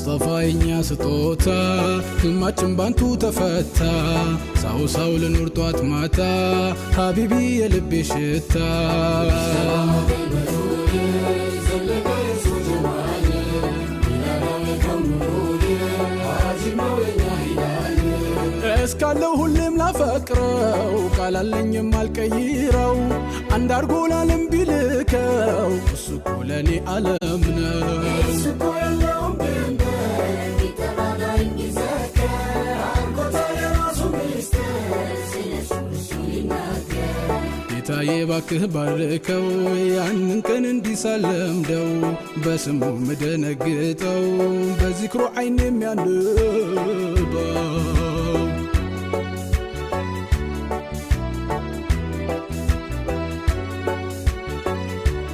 مصطفى ستوتا كلماتشن بانتو تفتا ساو لنورتوات ماتا حبيبي يلبي شتا اسكالو هلم لا فكرو قالالني مالكيرو اندارغو لالم بيلكو اسكو لني علمنا اسكو يلوم بندر بيترادا ينزكا انكوتا يراسو ميستر سينسوسيناك ጌታዬ ባክህ ባርከው ያንን ቀን እንዲሳለምደው በስሙ መደነግጠው በዚክሩ አይን የሚያንባ